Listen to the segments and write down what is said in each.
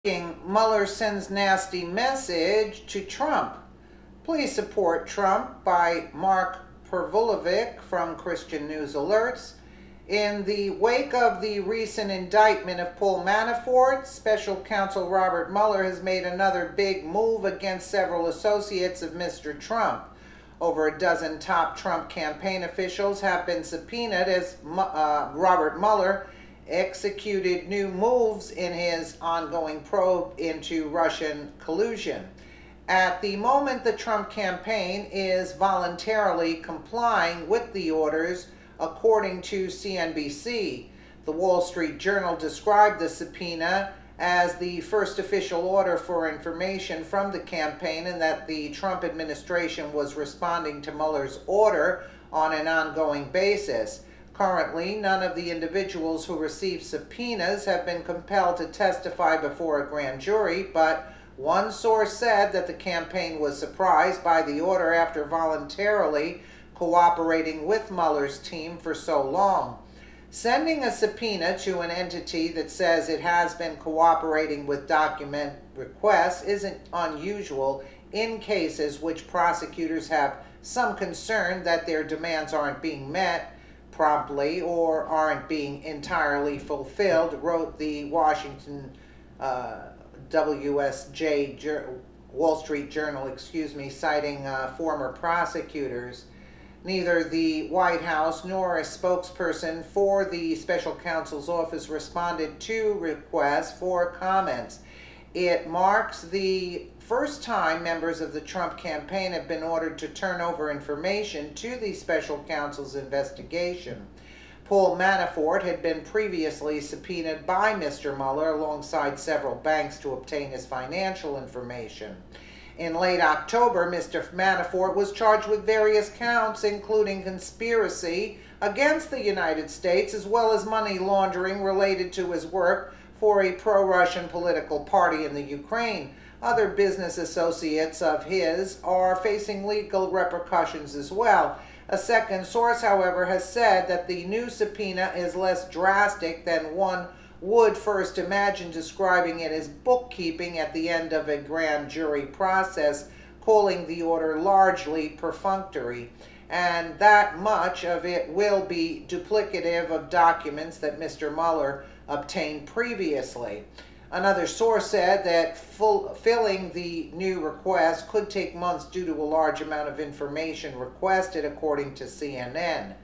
Mueller sends nasty message to Trump. Please support Trump by Mark Pervulovic from Christian News Alerts. In the wake of the recent indictment of Paul Manafort, Special Counsel Robert Mueller has made another big move against several associates of Mr. Trump. Over a dozen top Trump campaign officials have been subpoenaed as Robert Mueller executed new moves in his ongoing probe into Russian collusion. At the moment, the Trump campaign is voluntarily complying with the orders, according to CNBC. The Wall Street Journal described the subpoena as the first official order for information from the campaign, and that the Trump administration was responding to Mueller's order on an ongoing basis. Currently, none of the individuals who received subpoenas have been compelled to testify before a grand jury, but one source said that the campaign was surprised by the order after voluntarily cooperating with Mueller's team for so long. Sending a subpoena to an entity that says it has been cooperating with document requests isn't unusual in cases which prosecutors have some concern that their demands aren't being met promptly or aren't being entirely fulfilled, wrote the Washington Wall Street Journal, citing former prosecutors. Neither the White House nor a spokesperson for the special counsel's office responded to requests for comments. It marks the first time members of the Trump campaign have been ordered to turn over information to the special counsel's investigation. Paul Manafort had been previously subpoenaed by Mr. Mueller alongside several banks to obtain his financial information. In late October, Mr. Manafort was charged with various counts, including conspiracy against the United States, as well as money laundering related to his work for a pro-Russian political party in the Ukraine. Other business associates of his are facing legal repercussions as well. A second source, however, has said that the new subpoena is less drastic than one would first imagine, describing it as bookkeeping at the end of a grand jury process, calling the order largely perfunctory, and that much of it will be duplicative of documents that Mr. Mueller obtained previously. Another source said that fulfilling the new request could take months due to a large amount of information requested, according to CNN.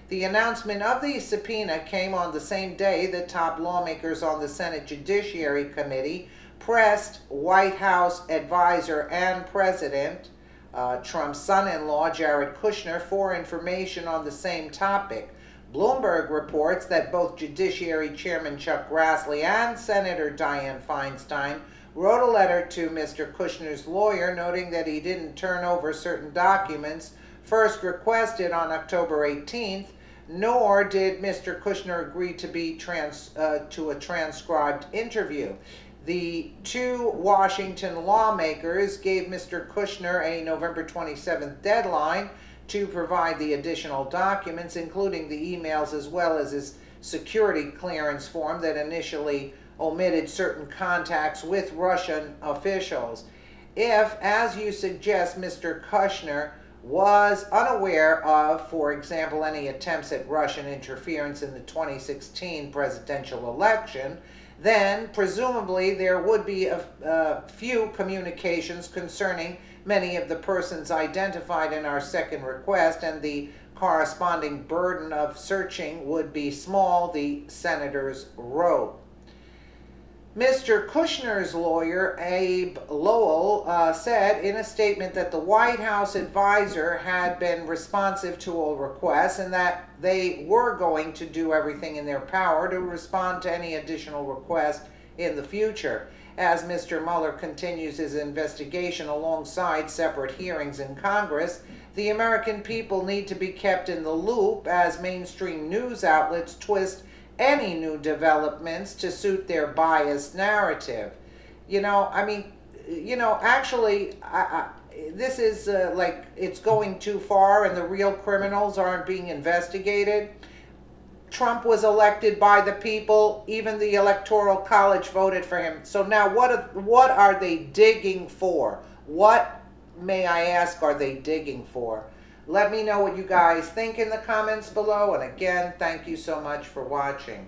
The announcement of the subpoena came on the same day that top lawmakers on the Senate Judiciary Committee pressed White House advisor and President Trump's son-in-law, Jared Kushner, for information on the same topic. Bloomberg reports that both Judiciary Chairman Chuck Grassley and Senator Dianne Feinstein wrote a letter to Mr. Kushner's lawyer noting that he didn't turn over certain documents first requested on October 18th, nor did Mr. Kushner agree to a transcribed interview. The two Washington lawmakers gave Mr. Kushner a November 27th deadline to provide the additional documents, including the emails as well as his security clearance form that initially omitted certain contacts with Russian officials. If, as you suggest, Mr. Kushner was unaware of, for example, any attempts at Russian interference in the 2016 presidential election, then presumably there would be a few communications concerning many of the persons identified in our second request, and the corresponding burden of searching would be small, the senators wrote. Mr. Kushner's lawyer, Abe Lowell, said in a statement that the White House advisor had been responsive to all requests and that they were going to do everything in their power to respond to any additional request in the future. As Mr. Mueller continues his investigation alongside separate hearings in Congress, the American people need to be kept in the loop as mainstream news outlets twist any new developments to suit their biased narrative. Actually, this is like it's going too far and the real criminals aren't being investigated. Trump was elected by the people. Even the Electoral College voted for him. So now what are they digging for? What, may I ask, are they digging for? Let me know what you guys think in the comments below. And again, thank you so much for watching.